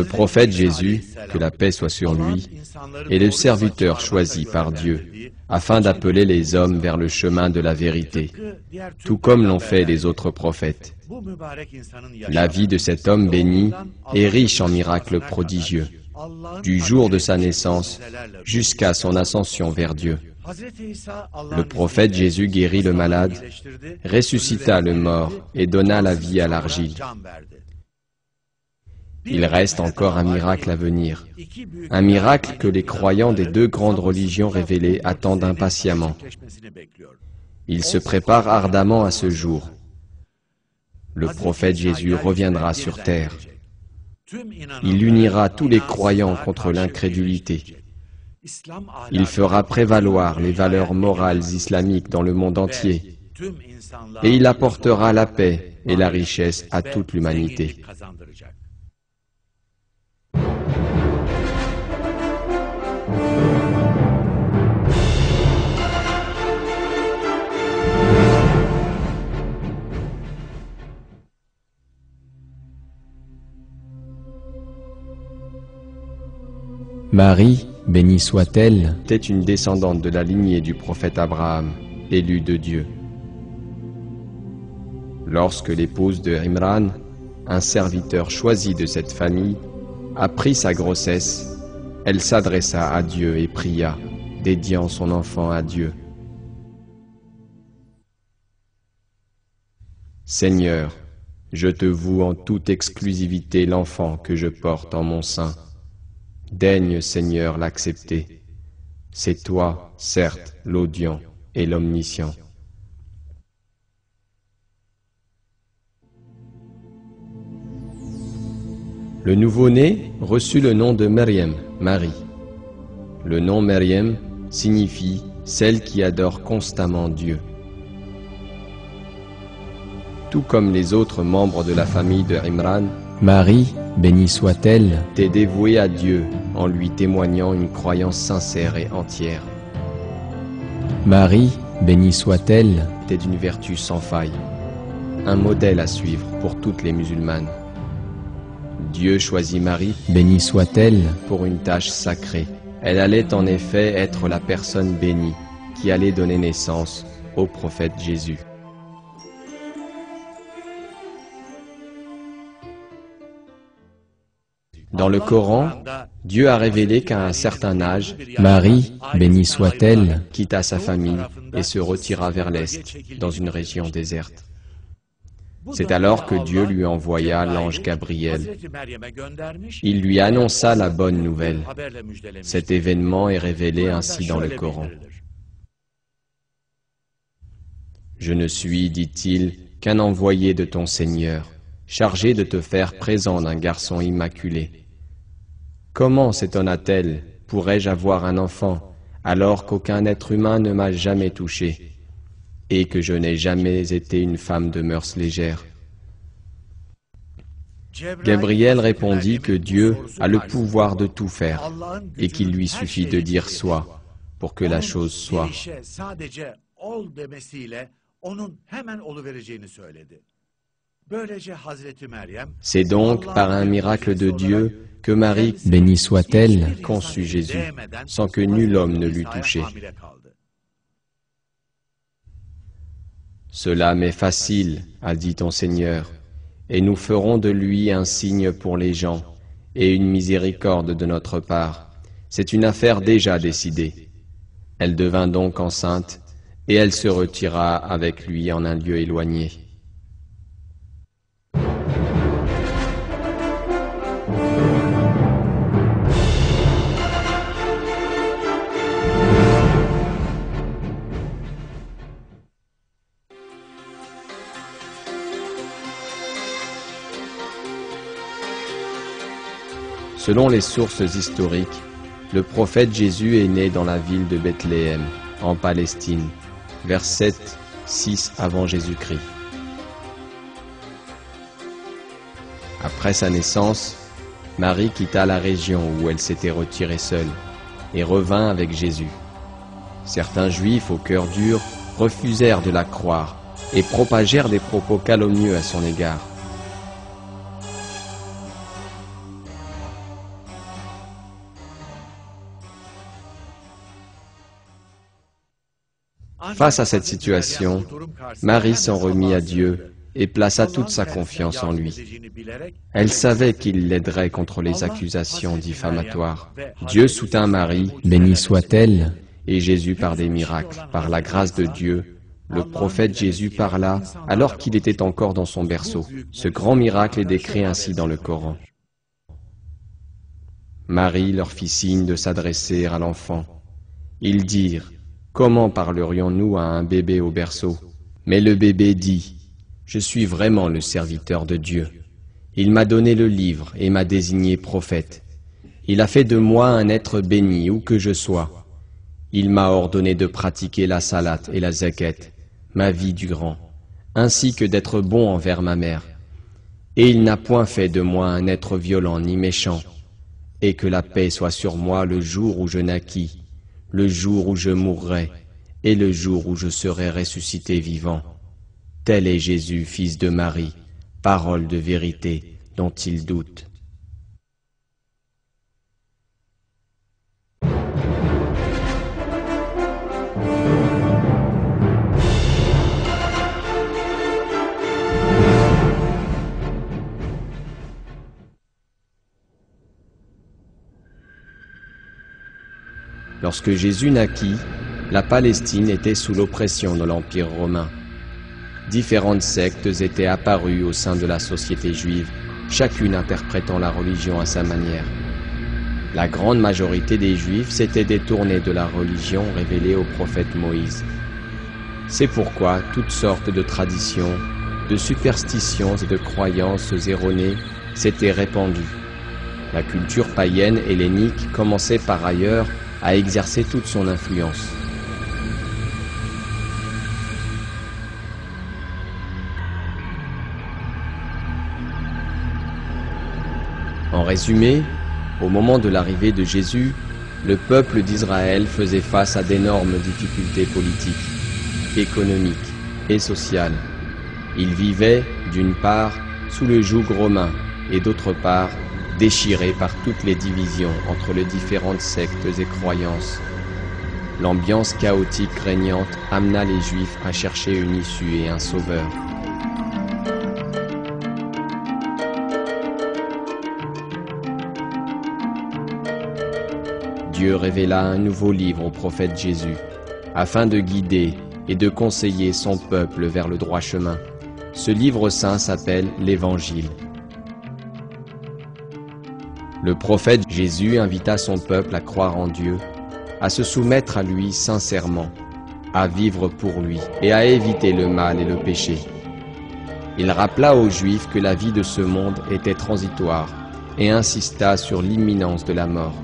Le prophète Jésus, que la paix soit sur lui, est le serviteur choisi par Dieu, afin d'appeler les hommes vers le chemin de la vérité, tout comme l'ont fait les autres prophètes. La vie de cet homme béni est riche en miracles prodigieux, du jour de sa naissance jusqu'à son ascension vers Dieu. Le prophète Jésus guérit le malade, ressuscita le mort et donna la vie à l'argile. Il reste encore un miracle à venir, un miracle que les croyants des deux grandes religions révélées attendent impatiemment. Ils se préparent ardemment à ce jour. Le prophète Jésus reviendra sur terre. Il unira tous les croyants contre l'incrédulité. Il fera prévaloir les valeurs morales islamiques dans le monde entier. Et il apportera la paix et la richesse à toute l'humanité. Marie, bénie soit-elle, était une descendante de la lignée du prophète Abraham, élu de Dieu. Lorsque l'épouse de Imran, un serviteur choisi de cette famille, apprit sa grossesse, elle s'adressa à Dieu et pria, dédiant son enfant à Dieu. Seigneur, je te voue en toute exclusivité l'enfant que je porte en mon sein. Daigne, Seigneur, l'accepter. C'est toi, certes, l'audient et l'omniscient. Le nouveau-né reçut le nom de Maryam, Marie. Le nom Maryam signifie « celle qui adore constamment Dieu ». Tout comme les autres membres de la famille de Imran, Marie, bénie soit-elle, était dévouée à Dieu en lui témoignant une croyance sincère et entière. Marie, bénie soit-elle, était d'une vertu sans faille, un modèle à suivre pour toutes les musulmanes. Dieu choisit Marie, bénie soit-elle, pour une tâche sacrée. Elle allait en effet être la personne bénie qui allait donner naissance au prophète Jésus. Dans le Coran, Dieu a révélé qu'à un certain âge, Marie, bénie soit-elle, quitta sa famille et se retira vers l'est, dans une région déserte. C'est alors que Dieu lui envoya l'ange Gabriel. Il lui annonça la bonne nouvelle. Cet événement est révélé ainsi dans le Coran. Je ne suis, dit-il, qu'un envoyé de ton Seigneur, chargé de te faire présent d'un garçon immaculé. Comment, s'étonna-t-elle, pourrais-je avoir un enfant, alors qu'aucun être humain ne m'a jamais touché, et que je n'ai jamais été une femme de mœurs légères? Gabriel répondit que Dieu a le pouvoir de tout faire, et qu'il lui suffit de dire « soit » pour que la chose soit. C'est donc par un miracle de Dieu que Marie, bénie soit-elle, conçut Jésus, sans que nul homme ne l'eût touché. Cela m'est facile, a dit ton Seigneur, et nous ferons de lui un signe pour les gens, et une miséricorde de notre part. C'est une affaire déjà décidée. Elle devint donc enceinte, et elle se retira avec lui en un lieu éloigné. Selon les sources historiques, le prophète Jésus est né dans la ville de Bethléem, en Palestine, vers 7-6 avant Jésus-Christ. Après sa naissance, Marie quitta la région où elle s'était retirée seule et revint avec Jésus. Certains Juifs au cœur dur refusèrent de la croire et propagèrent des propos calomnieux à son égard. Face à cette situation, Marie s'en remit à Dieu et plaça toute sa confiance en lui. Elle savait qu'il l'aiderait contre les accusations diffamatoires. Dieu soutint Marie, bénie soit-elle, et Jésus par des miracles. Par la grâce de Dieu, le prophète Jésus parla alors qu'il était encore dans son berceau. Ce grand miracle est décrit ainsi dans le Coran. Marie leur fit signe de s'adresser à l'enfant. Ils dirent, « Comment parlerions-nous à un bébé au berceau ?» Mais le bébé dit, « Je suis vraiment le serviteur de Dieu. Il m'a donné le livre et m'a désigné prophète. Il a fait de moi un être béni où que je sois. Il m'a ordonné de pratiquer la salate et la zakat, ma vie durant, ainsi que d'être bon envers ma mère. Et il n'a point fait de moi un être violent ni méchant. Et que la paix soit sur moi le jour où je naquis, le jour où je mourrai, et le jour où je serai ressuscité vivant. Tel est Jésus, fils de Marie, parole de vérité dont il doute. » Lorsque Jésus naquit, la Palestine était sous l'oppression de l'Empire romain. Différentes sectes étaient apparues au sein de la société juive, chacune interprétant la religion à sa manière. La grande majorité des Juifs s'étaient détournés de la religion révélée au prophète Moïse. C'est pourquoi toutes sortes de traditions, de superstitions et de croyances erronées s'étaient répandues. La culture païenne hellénique commençait par ailleurs à exercer toute son influence. En résumé, au moment de l'arrivée de Jésus, le peuple d'Israël faisait face à d'énormes difficultés politiques, économiques et sociales. Il vivait, d'une part, sous le joug romain et d'autre part, déchiré par toutes les divisions entre les différentes sectes et croyances. L'ambiance chaotique régnante amena les Juifs à chercher une issue et un sauveur. Dieu révéla un nouveau livre au prophète Jésus, afin de guider et de conseiller son peuple vers le droit chemin. Ce livre saint s'appelle l'Évangile. Le prophète Jésus invita son peuple à croire en Dieu, à se soumettre à lui sincèrement, à vivre pour lui et à éviter le mal et le péché. Il rappela aux Juifs que la vie de ce monde était transitoire et insista sur l'imminence de la mort.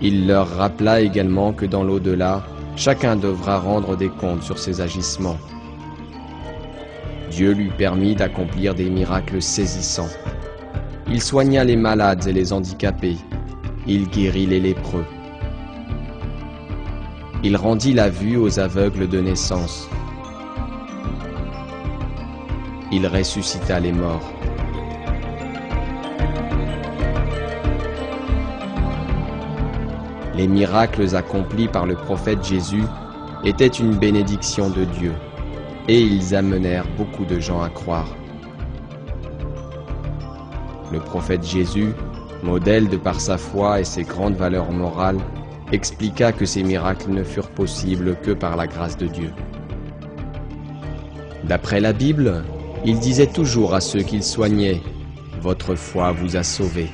Il leur rappela également que dans l'au-delà, chacun devra rendre des comptes sur ses agissements. Dieu lui permit d'accomplir des miracles saisissants. Il soigna les malades et les handicapés. Il guérit les lépreux. Il rendit la vue aux aveugles de naissance. Il ressuscita les morts. Les miracles accomplis par le prophète Jésus étaient une bénédiction de Dieu, et ils amenèrent beaucoup de gens à croire. Le prophète Jésus, modèle de par sa foi et ses grandes valeurs morales, expliqua que ces miracles ne furent possibles que par la grâce de Dieu. D'après la Bible, il disait toujours à ceux qu'il soignait, « Votre foi vous a sauvés ».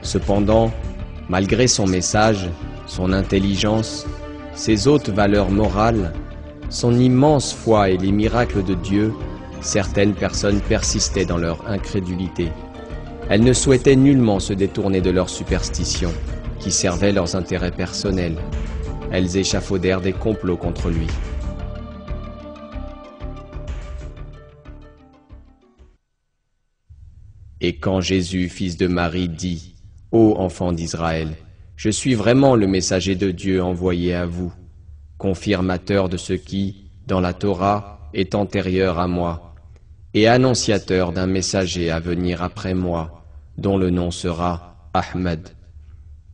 Cependant, malgré son message, son intelligence, ses hautes valeurs morales, son immense foi et les miracles de Dieu, certaines personnes persistaient dans leur incrédulité. Elles ne souhaitaient nullement se détourner de leurs superstitions, qui servaient leurs intérêts personnels. Elles échafaudèrent des complots contre lui. Et quand Jésus, fils de Marie, dit « Ô enfants d'Israël, je suis vraiment le messager de Dieu envoyé à vous, confirmateur de ce qui, dans la Torah est antérieur à moi, et annonciateur d'un messager à venir après moi, dont le nom sera Ahmed.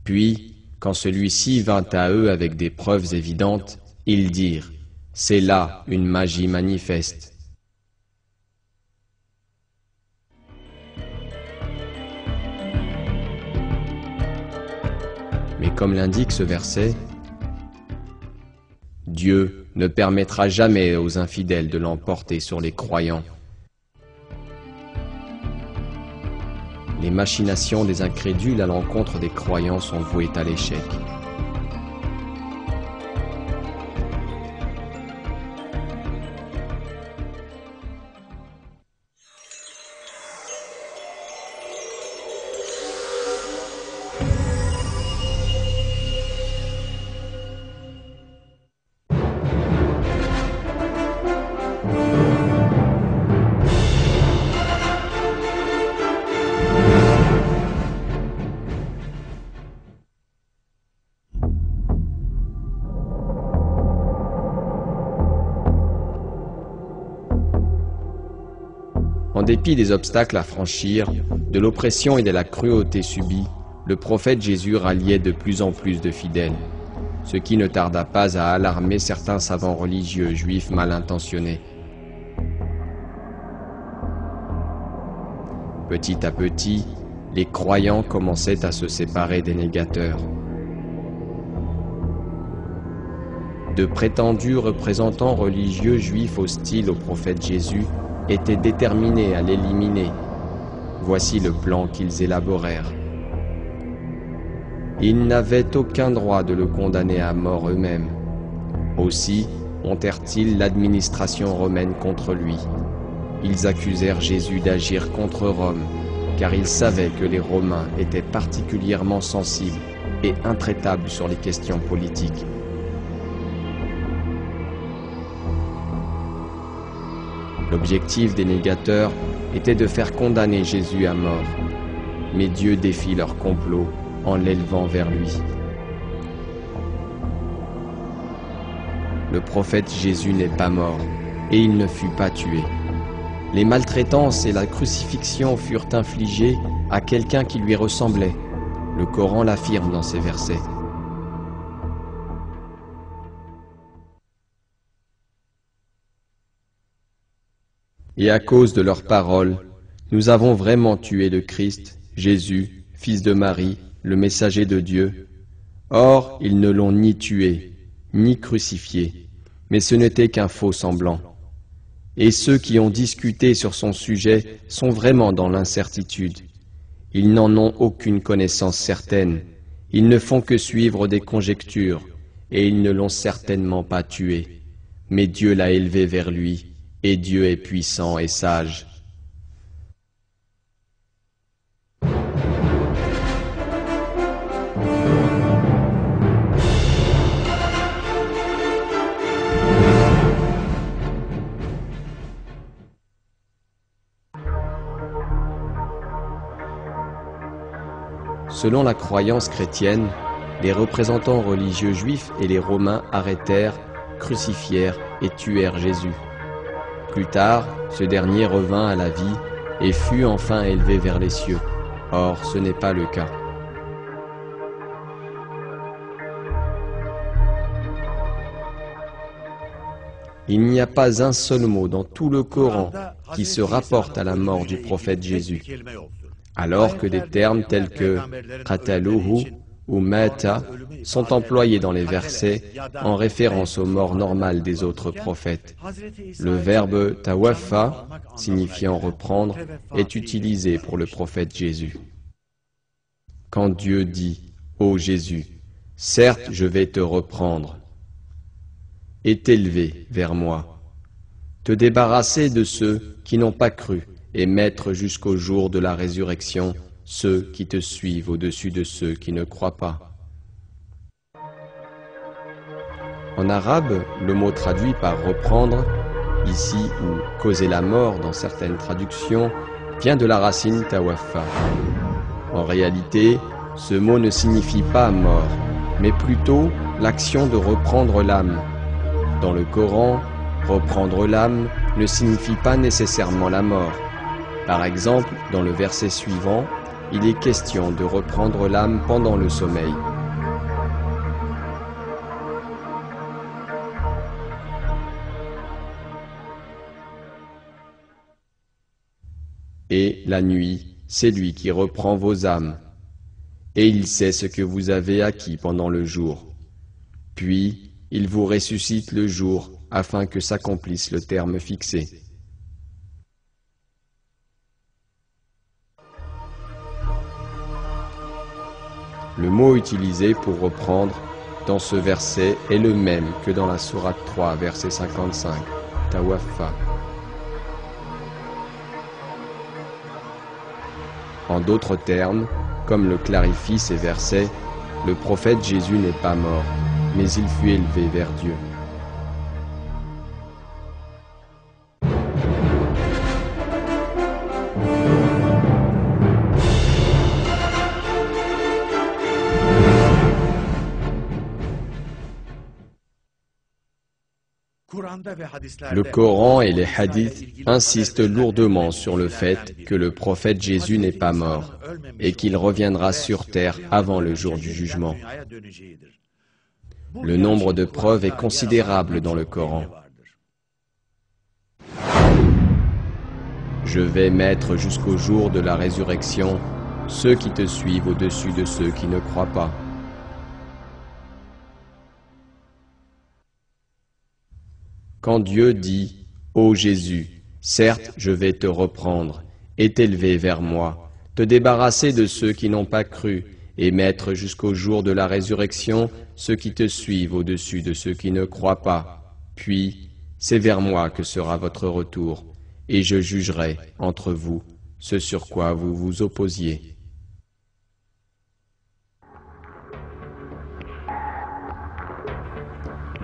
Puis, quand celui-ci vint à eux avec des preuves évidentes, ils dirent, c'est là une magie manifeste. Mais comme l'indique ce verset, Dieu ne permettra jamais aux infidèles de l'emporter sur les croyants. Les machinations des incrédules à l'encontre des croyants sont vouées à l'échec. En dépit des obstacles à franchir, de l'oppression et de la cruauté subie, le prophète Jésus ralliait de plus en plus de fidèles, ce qui ne tarda pas à alarmer certains savants religieux juifs mal intentionnés. Petit à petit, les croyants commençaient à se séparer des négateurs. De prétendus représentants religieux juifs hostiles au prophète Jésus étaient déterminés à l'éliminer. Voici le plan qu'ils élaborèrent. Ils n'avaient aucun droit de le condamner à mort eux-mêmes. Aussi montèrent-ils l'administration romaine contre lui. Ils accusèrent Jésus d'agir contre Rome, car ils savaient que les Romains étaient particulièrement sensibles et intraitables sur les questions politiques. L'objectif des négateurs était de faire condamner Jésus à mort, mais Dieu défit leur complot en l'élevant vers lui. Le prophète Jésus n'est pas mort, et il ne fut pas tué. Les maltraitances et la crucifixion furent infligées à quelqu'un qui lui ressemblait. Le Coran l'affirme dans ces versets. Et à cause de leurs paroles, nous avons vraiment tué le Christ, Jésus, fils de Marie, le messager de Dieu. Or, ils ne l'ont ni tué, ni crucifié, mais ce n'était qu'un faux semblant. Et ceux qui ont discuté sur son sujet sont vraiment dans l'incertitude. Ils n'en ont aucune connaissance certaine, ils ne font que suivre des conjectures, et ils ne l'ont certainement pas tué. Mais Dieu l'a élevé vers lui, et Dieu est puissant et sage. Selon la croyance chrétienne, les représentants religieux juifs et les Romains arrêtèrent, crucifièrent et tuèrent Jésus. Plus tard, ce dernier revint à la vie et fut enfin élevé vers les cieux. Or, ce n'est pas le cas. Il n'y a pas un seul mot dans tout le Coran qui se rapporte à la mort du prophète Jésus, alors que des termes tels que « qataluhu » ou « mata » sont employés dans les versets en référence aux morts normales des autres prophètes. Le verbe « tawaffa », signifiant « reprendre », est utilisé pour le prophète Jésus. Quand Dieu dit « Ô Jésus, certes je vais te reprendre et t'élever vers moi, te débarrasser de ceux qui n'ont pas cru et mettre jusqu'au jour de la résurrection ceux qui te suivent au-dessus de ceux qui ne croient pas. » En arabe, le mot traduit par « reprendre », ici ou « causer la mort » dans certaines traductions, vient de la racine « tawaffa ». En réalité, ce mot ne signifie pas « mort », mais plutôt l'action de reprendre l'âme. Dans le Coran, Reprendre l'âme ne signifie pas nécessairement la mort. Par exemple, dans le verset suivant, il est question de reprendre l'âme pendant le sommeil. Et la nuit, c'est lui qui reprend vos âmes. Et il sait ce que vous avez acquis pendant le jour. Puis, il vous ressuscite le jour, afin que s'accomplisse le terme fixé. Le mot utilisé pour reprendre dans ce verset est le même que dans la sourate 3, verset 55, Tawaffa. En d'autres termes, comme le clarifient ces versets, le prophète Jésus n'est pas mort, mais il fut élevé vers Dieu. Le Coran et les hadiths insistent lourdement sur le fait que le prophète Jésus n'est pas mort et qu'il reviendra sur terre avant le jour du jugement. Le nombre de preuves est considérable dans le Coran. Je vais mettre jusqu'au jour de la résurrection ceux qui te suivent au-dessus de ceux qui ne croient pas. Quand Dieu dit « Ô Jésus, certes, je vais te reprendre et t'élever vers moi, te débarrasser de ceux qui n'ont pas cru et mettre jusqu'au jour de la résurrection ceux qui te suivent au-dessus de ceux qui ne croient pas. Puis, c'est vers moi que sera votre retour, et je jugerai entre vous ce sur quoi vous vous opposiez. »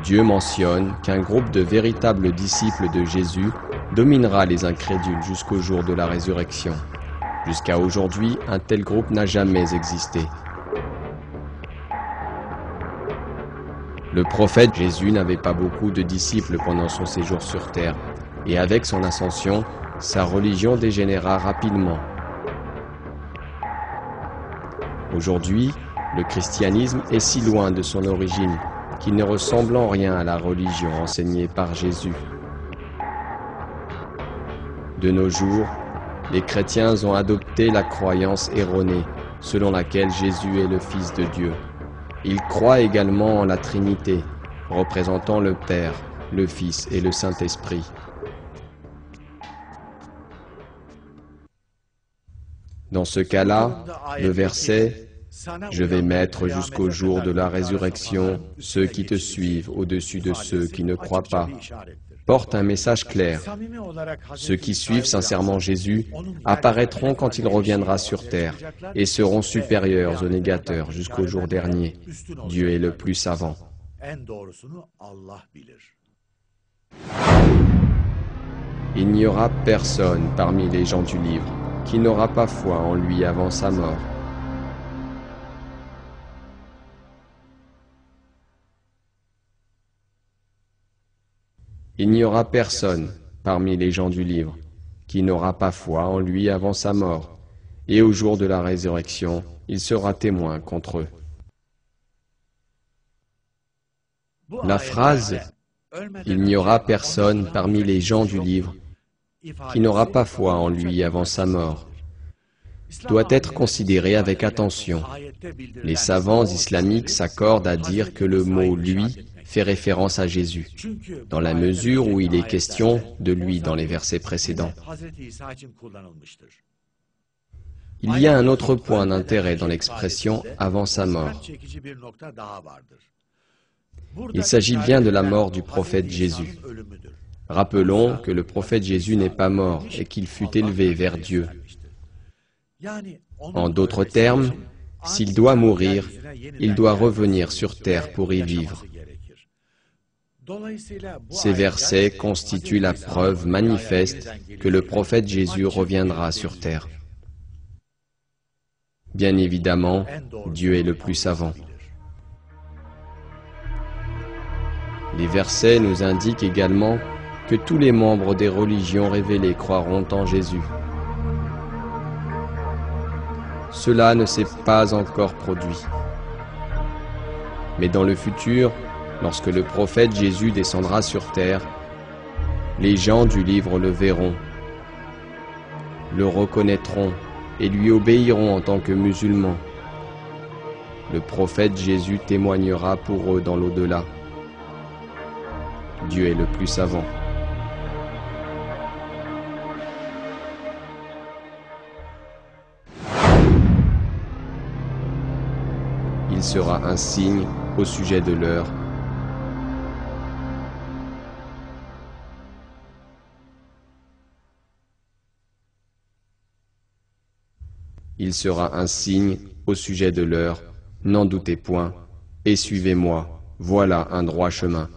Dieu mentionne qu'un groupe de véritables disciples de Jésus dominera les incrédules jusqu'au jour de la résurrection. Jusqu'à aujourd'hui, un tel groupe n'a jamais existé. Le prophète Jésus n'avait pas beaucoup de disciples pendant son séjour sur terre, et avec son ascension, sa religion dégénéra rapidement. Aujourd'hui, le christianisme est si loin de son origine qu'il ne ressemble en rien à la religion enseignée par Jésus. De nos jours, les chrétiens ont adopté la croyance erronée selon laquelle Jésus est le Fils de Dieu. Ils croient également en la Trinité, représentant le Père, le Fils et le Saint-Esprit. Dans ce cas-là, le verset « Je vais mettre jusqu'au jour de la résurrection ceux qui te suivent au-dessus de ceux qui ne croient pas » porte un message clair. Ceux qui suivent sincèrement Jésus apparaîtront quand il reviendra sur terre et seront supérieurs aux négateurs jusqu'au jour dernier. Dieu est le plus savant. Il n'y aura personne parmi les gens du livre qui n'aura pas foi en lui avant sa mort. Il n'y aura personne parmi les gens du livre qui n'aura pas foi en lui avant sa mort, et au jour de la résurrection, il sera témoin contre eux. La phrase « Il n'y aura personne parmi les gens du livre qui n'aura pas foi en lui avant sa mort » doit être considérée avec attention. Les savants islamiques s'accordent à dire que le mot « lui » fait référence à Jésus, dans la mesure où il est question de lui dans les versets précédents. Il y a un autre point d'intérêt dans l'expression « avant sa mort ». Il s'agit bien de la mort du prophète Jésus. Rappelons que le prophète Jésus n'est pas mort et qu'il fut élevé vers Dieu. En d'autres termes, s'il doit mourir, il doit revenir sur terre pour y vivre. Ces versets constituent la preuve manifeste que le prophète Jésus reviendra sur terre. Bien évidemment, Dieu est le plus savant. Les versets nous indiquent également que tous les membres des religions révélées croiront en Jésus. Cela ne s'est pas encore produit. Mais dans le futur, lorsque le prophète Jésus descendra sur terre, les gens du livre le verront, le reconnaîtront et lui obéiront en tant que musulmans. Le prophète Jésus témoignera pour eux dans l'au-delà. Dieu est le plus savant. Il sera un signe au sujet de l'heure. Il sera un signe au sujet de l'heure, n'en doutez point, et suivez-moi, voilà un droit chemin.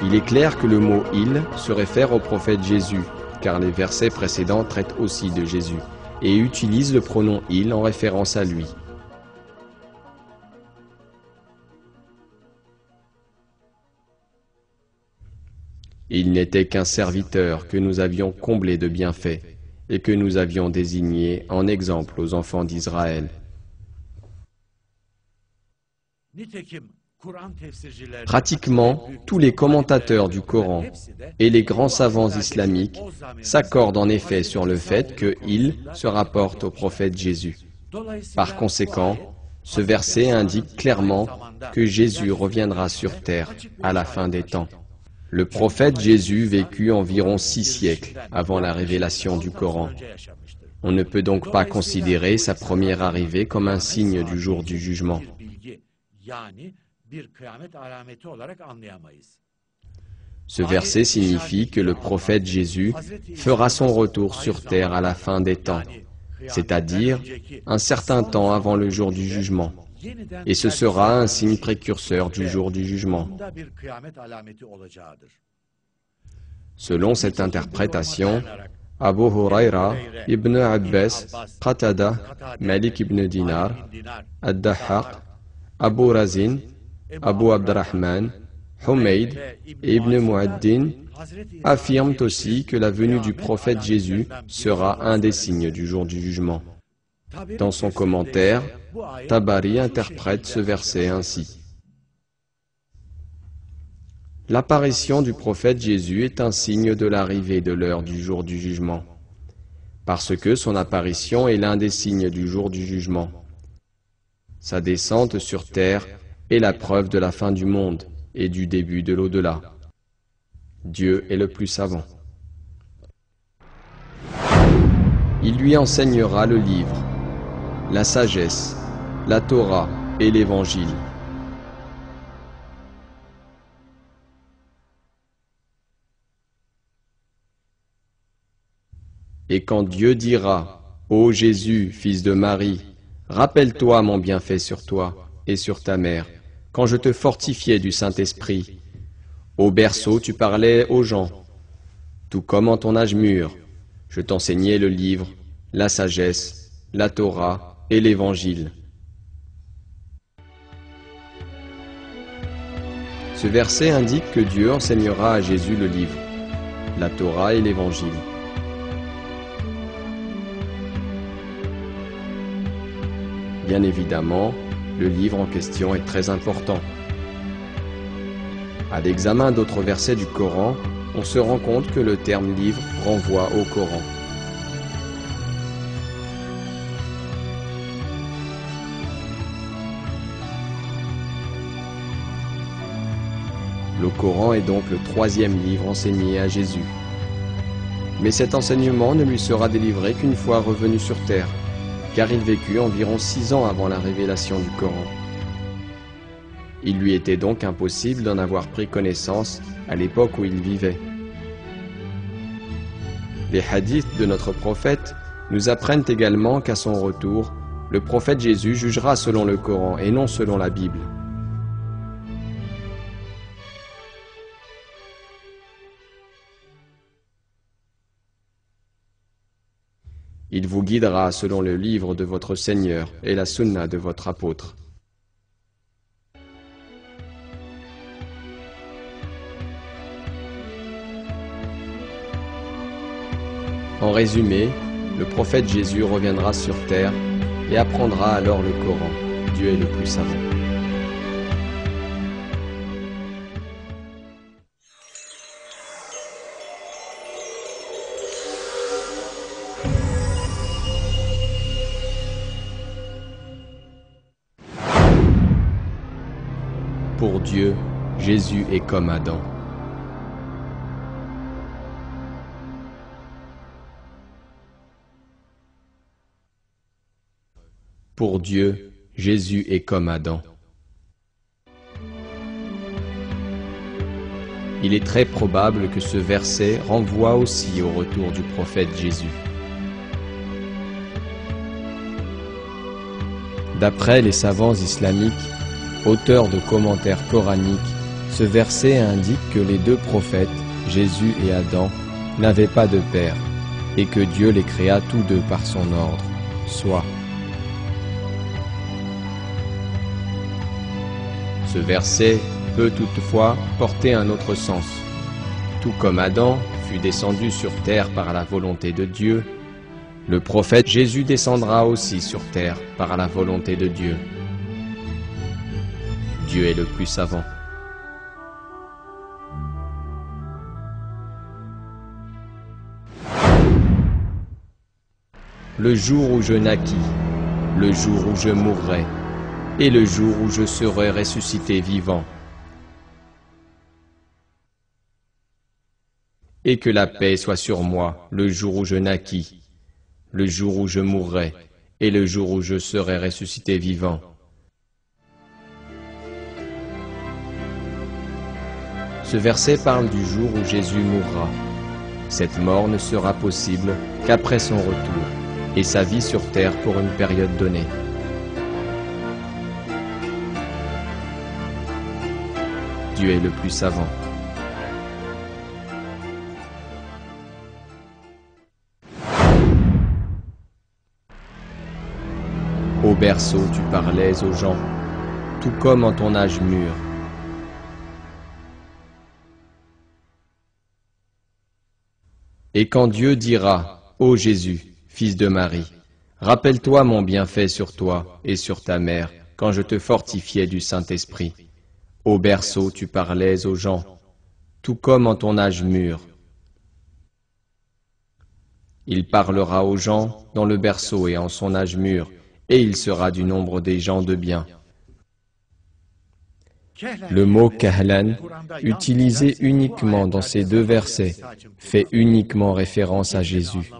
Il est clair que le mot « il » se réfère au prophète Jésus, car les versets précédents traitent aussi de Jésus, et utilisent le pronom « il » en référence à lui. Il n'était qu'un serviteur que nous avions comblé de bienfaits, et que nous avions désigné en exemple aux enfants d'Israël. Pratiquement, tous les commentateurs du Coran et les grands savants islamiques s'accordent en effet sur le fait que « il » se rapporte au prophète Jésus. Par conséquent, ce verset indique clairement que Jésus reviendra sur terre à la fin des temps. Le prophète Jésus vécut environ 6 siècles avant la révélation du Coran. On ne peut donc pas considérer sa première arrivée comme un signe du jour du jugement. Ce verset signifie que le prophète Jésus fera son retour sur terre à la fin des temps, c'est-à-dire un certain temps avant le jour du jugement, et ce sera un signe précurseur du jour du jugement. Selon cette interprétation, Abu Hurayra, Ibn Abbas, Qatada, Malik ibn Dinar, Ad-Dahhaq, Abu Razin, Abu Abdurrahman, Humayd et Ibn Mu'addin affirment aussi que la venue du prophète Jésus sera un des signes du jour du jugement. Dans son commentaire, Tabari interprète ce verset ainsi. L'apparition du prophète Jésus est un signe de l'arrivée de l'heure du jour du jugement, parce que son apparition est l'un des signes du jour du jugement. Sa descente sur terre est la preuve de la fin du monde et du début de l'au-delà. Dieu est le plus savant. Il lui enseignera le livre, la sagesse, la Torah et l'Évangile. Et quand Dieu dira, « Ô Jésus, fils de Marie, rappelle-toi mon bienfait sur toi et sur ta mère, quand je te fortifiais du Saint-Esprit. Au berceau tu parlais aux gens, tout comme en ton âge mûr, je t'enseignais le livre, la sagesse, la Torah et l'Évangile. » Ce verset indique que Dieu enseignera à Jésus le livre, la Torah et l'Évangile. Bien évidemment, le livre en question est très important. À l'examen d'autres versets du Coran, on se rend compte que le terme livre renvoie au Coran. Le Coran est donc le 3e livre enseigné à Jésus. Mais cet enseignement ne lui sera délivré qu'une fois revenu sur terre, car il vécut environ 6 ans avant la révélation du Coran. Il lui était donc impossible d'en avoir pris connaissance à l'époque où il vivait. Les hadiths de notre prophète nous apprennent également qu'à son retour, le prophète Jésus jugera selon le Coran et non selon la Bible. Il vous guidera selon le livre de votre Seigneur et la sunna de votre apôtre. En résumé, le prophète Jésus reviendra sur terre et apprendra alors le Coran. Dieu est le plus savant. Pour Dieu, Jésus est comme Adam. Pour Dieu, Jésus est comme Adam. Il est très probable que ce verset renvoie aussi au retour du prophète Jésus. D'après les savants islamiques, auteurs de commentaires coraniques, ce verset indique que les deux prophètes, Jésus et Adam, n'avaient pas de père, et que Dieu les créa tous deux par son ordre, soit. Ce verset peut toutefois porter un autre sens. Tout comme Adam fut descendu sur terre par la volonté de Dieu, le prophète Jésus descendra aussi sur terre par la volonté de Dieu. Dieu est le plus savant. Le jour où je naquis, le jour où je mourrai, et le jour où je serai ressuscité vivant. Et que la paix soit sur moi le jour où je naquis, le jour où je mourrai, et le jour où je serai ressuscité vivant. Ce verset parle du jour où Jésus mourra. Cette mort ne sera possible qu'après son retour et sa vie sur terre pour une période donnée. Dieu est le plus savant. Au berceau, tu parlais aux gens, tout comme en ton âge mûr. Et quand Dieu dira, ô Jésus, fils de Marie, rappelle-toi mon bienfait sur toi et sur ta mère, quand je te fortifiais du Saint-Esprit. Au berceau, tu parlais aux gens, tout comme en ton âge mûr. Il parlera aux gens dans le berceau et en son âge mûr, et il sera du nombre des gens de bien. Le mot kahlan, utilisé uniquement dans ces deux versets, fait uniquement référence à Jésus,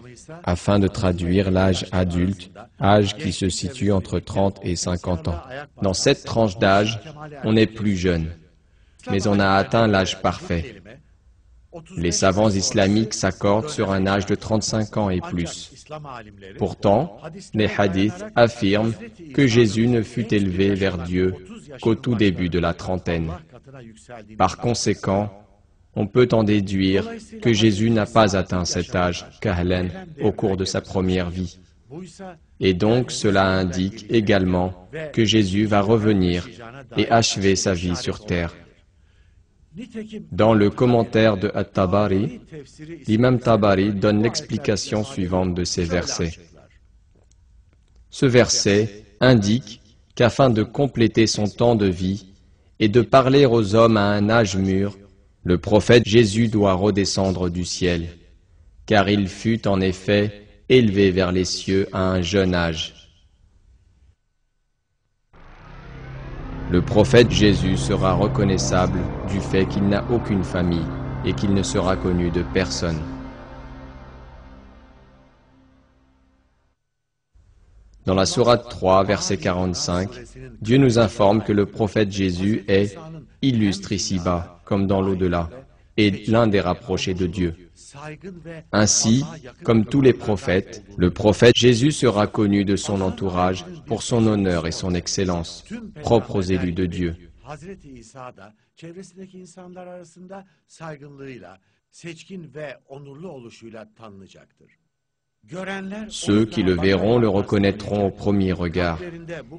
afin de traduire l'âge adulte, âge qui se situe entre 30 et 50 ans. Dans cette tranche d'âge, on est plus jeune, mais on a atteint l'âge parfait. Les savants islamiques s'accordent sur un âge de 35 ans et plus. Pourtant, les hadiths affirment que Jésus ne fut élevé vers Dieu qu'au tout début de la trentaine. Par conséquent, on peut en déduire que Jésus n'a pas atteint cet âge, kahlan, au cours de sa première vie. Et donc cela indique également que Jésus va revenir et achever sa vie sur terre. Dans le commentaire de At-Tabari, l'imam Tabari donne l'explication suivante de ces versets. Ce verset indique qu'afin de compléter son temps de vie et de parler aux hommes à un âge mûr, le prophète Jésus doit redescendre du ciel, car il fut en effet élevé vers les cieux à un jeune âge. Le prophète Jésus sera reconnaissable du fait qu'il n'a aucune famille et qu'il ne sera connu de personne. Dans la sourate 3, verset 45, Dieu nous informe que le prophète Jésus est illustre ici-bas, comme dans l'au-delà, et l'un des rapprochés de Dieu. Ainsi, comme tous les prophètes, le prophète Jésus sera connu de son entourage pour son honneur et son excellence, propres aux élus de Dieu. Ceux qui le verront le reconnaîtront au premier regard,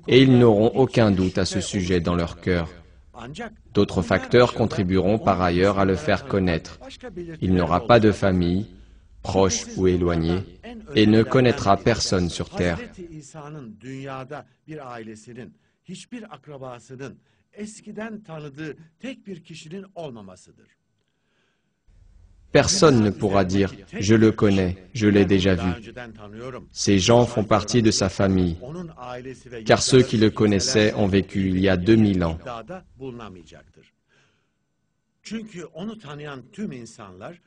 et ils n'auront aucun doute à ce sujet dans leur cœur. D'autres facteurs contribueront par ailleurs à le faire connaître. Il n'aura pas de famille, proche ou éloigné, et ne connaîtra personne sur terre. Personne ne pourra dire « je le connais, je l'ai déjà vu ». Ces gens font partie de sa famille, car ceux qui le connaissaient ont vécu il y a 2000 ans. Çünkü onu tanıyan tüm insanlar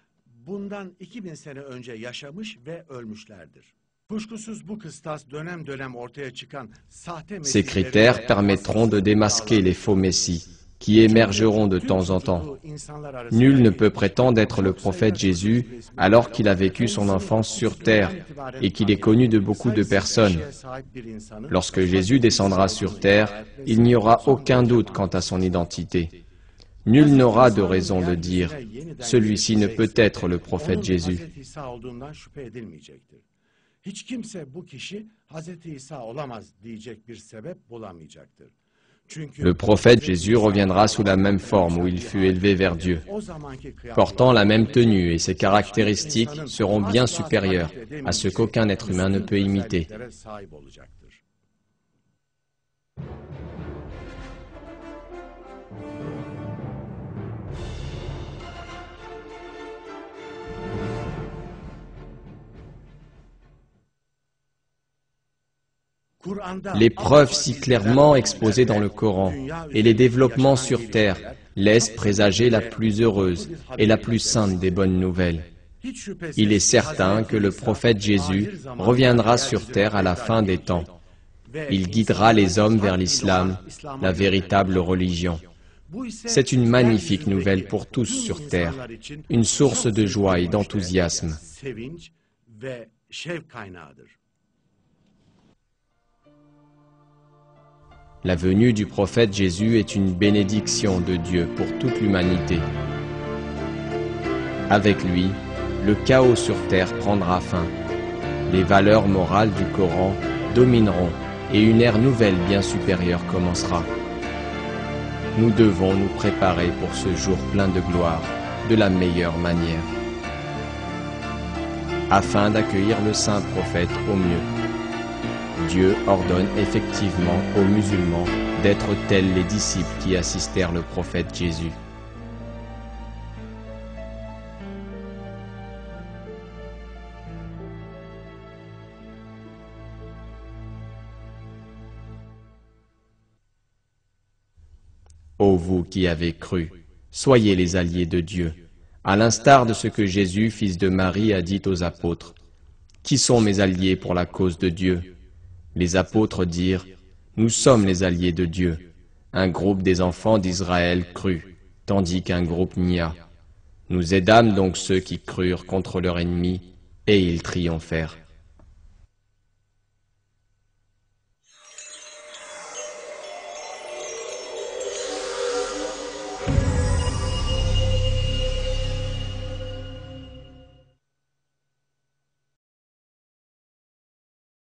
bundan 2000 sene önce yaşamış ve ölmüşlerdir. Kuşkusuz bu kıstas dönem dönem ortaya çıkan sahte Ces critères permettront de démasquer les faux messies qui émergeront de temps en temps. Nul ne peut prétendre être le prophète Jésus alors qu'il a vécu son enfance sur terre et qu'il est connu de beaucoup de personnes. Lorsque Jésus descendra sur terre, il n'y aura aucun doute quant à son identité. Nul n'aura de raison de dire « celui-ci ne peut être le prophète Jésus ». Hiç kimse bu kişi Hazreti İsa olamaz diyecek bir sebep bulamayacaktır. Le prophète Jésus reviendra sous la même forme où il fut élevé vers Dieu, portant la même tenue, et ses caractéristiques seront bien supérieures à ce qu'aucun être humain ne peut imiter. Les preuves si clairement exposées dans le Coran et les développements sur terre laissent présager la plus heureuse et la plus sainte des bonnes nouvelles. Il est certain que le prophète Jésus reviendra sur terre à la fin des temps. Il guidera les hommes vers l'islam, la véritable religion. C'est une magnifique nouvelle pour tous sur terre, une source de joie et d'enthousiasme. La venue du prophète Jésus est une bénédiction de Dieu pour toute l'humanité. Avec lui, le chaos sur terre prendra fin. Les valeurs morales du Coran domineront et une ère nouvelle bien supérieure commencera. Nous devons nous préparer pour ce jour plein de gloire de la meilleure manière, afin d'accueillir le saint prophète au mieux. Dieu ordonne effectivement aux musulmans d'être tels les disciples qui assistèrent le prophète Jésus. Ô vous qui avez cru, soyez les alliés de Dieu, à l'instar de ce que Jésus, fils de Marie, a dit aux apôtres. Qui sont mes alliés pour la cause de Dieu ? Les apôtres dirent, « Nous sommes les alliés de Dieu. » Un groupe des enfants d'Israël crut, tandis qu'un groupe nia. Nous aidâmes donc ceux qui crurent contre leur ennemi, et ils triomphèrent.